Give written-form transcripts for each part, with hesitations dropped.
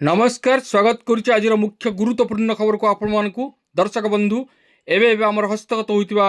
नमस्कार स्वागत करुच्ची आज मुख्य गुरुत्वपूर्ण खबर को आपण मानकु दर्शक बंधु एवं आमर हस्तगत होता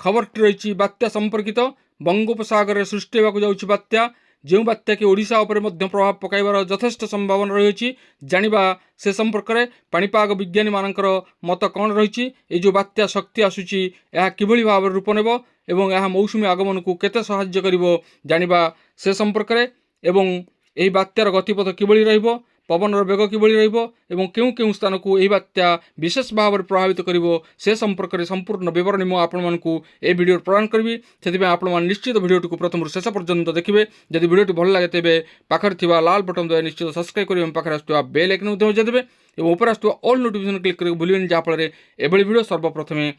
खबरटी रही बात्या संपर्कित बंगोपसागर सृष्टि होगा जाऊँगी बात्या जो बात्या कि ओडिशा उपरे मध्य प्रभाव पकाइबार यथेष्ट संभावना रही जानिबा से संपर्क में पाणीपाग विज्ञानी मानकर मत कौन रही जो बात्या शक्ति आसूची यह किभली भाव रूप नेब एवं यह मौसुमी आगमन को केते सहाय्य करिवो जानिबा से संपर्क में एवं यही बात्यार गतिपथ किभली रहिबो पवनर बेग किभली रहिबो एवं केउं केउं स्थान को यही बात्या विशेष भाव में प्रभावित करिवो से संपर्क में संपूर्ण विवरणी मु आपण मानकु ए वीडियो प्रदान करबी सेति आपण मान निश्चित वीडियो को प्रथम शेष पर्यंत देखिबे। जदि वीडियो भल लागे तेबे पाखर थिबा लाल बटन दबाइ निश्चित सब्सक्राइब करिबे पाखर आस्तुवा बेल आइकन उदय बजाइ देबे एवं ऊपर आस्तुवा ऑल नोटिफिकेशन क्लिक करिबे भूलिबेनि जा फल रे एबळी वीडियो सर्वप्रथमे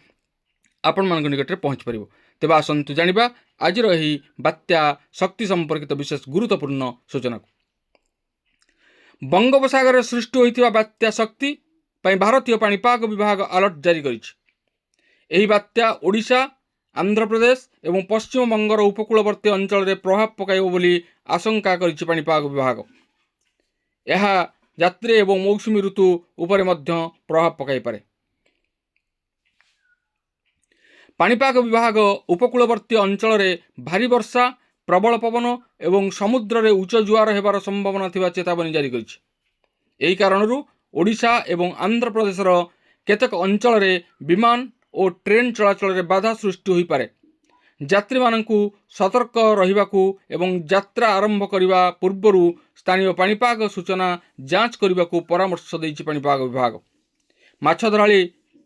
आपण मान निकट में पहुँच पारिबो। तेबे आसंतु जानिबा आज रही बात्या शक्ति संपर्कित विशेष गुरुत्वपूर्ण सूचना। बंगोपसागर सृष्टि होता बात्या शक्ति भारतीय पाणीपाग विभाग अलर्ट जारी करी बात्या ओडिशा आंध्र प्रदेश एवं पश्चिम बंगर उपकूलवर्ती अंचल में प्रभाव पकाइब बोली आशंका करिछि पाणीपाग विभाग। यह यात्री एवं मौसुमी ऋतु उपरे मध्य प्रभाव पकाई पारे। पाणीपाग विभाग उपकूलवर्ती अंचल में भारी वर्षा प्रबल पवन एवं समुद्र में उच्च जुआर होबार संभावना थिबा चेतावनी जारी करिछि। एही कारणरू ओडिशा एवं आंध्र प्रदेशर केतेक अंचल में विमान और ट्रेन चलाचल में बाधा सृष्टि होई पारे। यात्री मानकु सतर्क रहिबाकु एवं यात्रा आरंभ करिबा पूर्वरु स्थानीय पाणीपाग सूचना जांच करिबाकु परामर्श दैछि पाणीपाग विभाग। माछ धराळी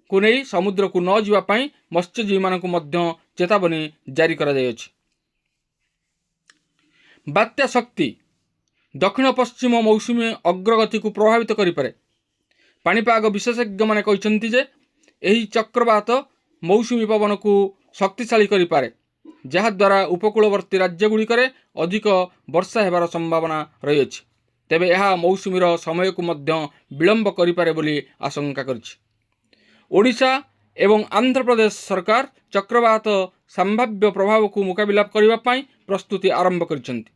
को नहीं समुद्र को न जीवा पई मत्स्यजीवी मानकु मध्य चेतावनी जारी करा जायछि। बात्या शक्ति दक्षिण पश्चिम मौसुमी अग्रगति को प्रभावित करिपारे। पाणीपाग विशेषज्ञ माने कहते जे एही चक्रवात मौसुमी पवन को शक्तिशाली करिपारे जहाद्वारा उपकूलवर्ती राज्यगुड़िक अधिक वर्षा हेबार संभावना रही। तेबे यह मौसुमीर समय को मध्य विलंब करिपारे बोली आशंका करिछि। ओडिशा एवं आंध्र प्रदेश सरकार चक्रवात संभाव्य प्रभाव को मुकाबिला करने पाई प्रस्तुति आरंभ करिसेंति।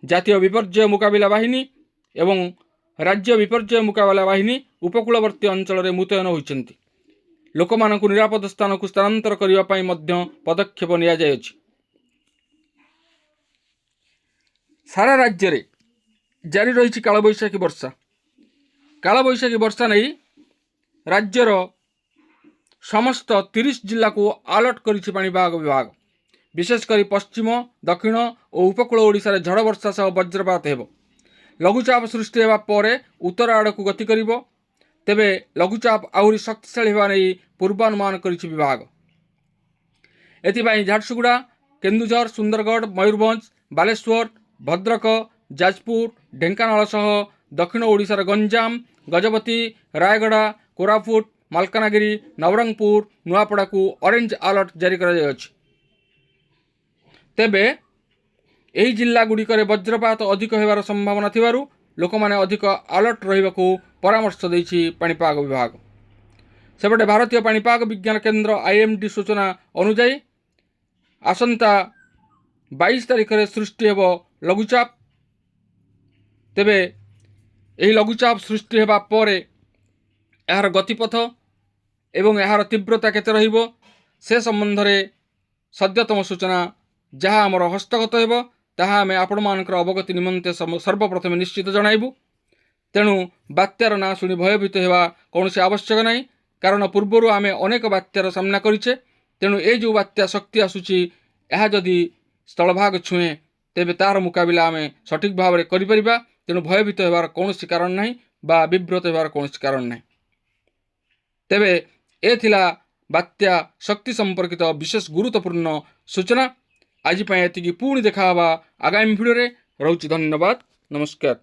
जातीय विपर्यय मुकाबिला बाहिनी एवं राज्य विपर्यय मुकाबिला बाहिनी उपकूलवर्ती अंचल में मुतयन होइसेंति। लोकमानंकु निरापद स्थान को स्थानांतर करने पाई मध्य पदक्षेप निया जायछि। सारा राज्य रे जारी रही कालबैशाखी वर्षा। कालबैशाखी वर्षा नहीं राज्यर समस्त 30 जिला को अलर्ट करिछि पाणीपाग विभाग। विशेषकर पश्चिम दक्षिण और उपकूल ओडिशा झड़ वर्षा सह वज्रपात हेब। लघुचाप सृष्टि होगा पर उत्तर आड़ को गति करिवो। तेबे लघुचाप आहुरी शक्तिशाली होगा नहीं पूर्वानुमान करिछि विभाग। एथिपाई झारसुगुड़ा केन्दुझर सुंदरगढ़ मयूरभंज बालेश्वर भद्रक जाजपुर ढेंकानाल सह दक्षिण ओडिशार गंजाम गजपति रायगड़ा कोरापुट मालकानगिरी नवरंगपुर नुआपड़ा को ऑरेंज अलर्ट जारी करा जायछि। तेबे एही जिला गुड़िक वज्रपात अधिक होबार संभावना थिबारु लोक माने अधिक अलर्ट रहिबाकू परामर्श दैछि पाणीपाग विभाग। सेपटे भारतीय पाणीपाग विज्ञान केन्द्र IMD सूचना अनुसार आसंता 22 तारिख में सृष्टि हेब लघुचाप। तेबे एही लघुचाप सृष्टि हेबा परे यार गतिपथ एवं यार तीव्रता केते रहिबो से संबंध में सद्यतम सूचना जहाँ आमर हस्तगत हेब ताहा आमे आपण मानकर अवगति निमंते सर्वप्रथमे निश्चित जणाइबु। तेणु बात्यार ना शुणी भयभीत हेबा कौनसी आवश्यक नहीं, कारण पूर्वरु आमे अनेक बात्यार सामना करिछे। तेणु ए जो बात्या शक्ति आसुची यह जदि स्थलभाग छुए तेबे तार मुकाबिला आमे सठिक भाव में करि परिबा। तेणु भयभीत हेबार कौनसी कारण नहीं बा विब्रत हेबार कौनसी कारण नहीं। तेबे ए थिला बात्या शक्ति संपर्कित विशेष गुरुत्वपूर्ण सूचना। आज एतिकी पुणी देखा आगामी भिडियो रे। रहुछि धन्यवाद, नमस्कार।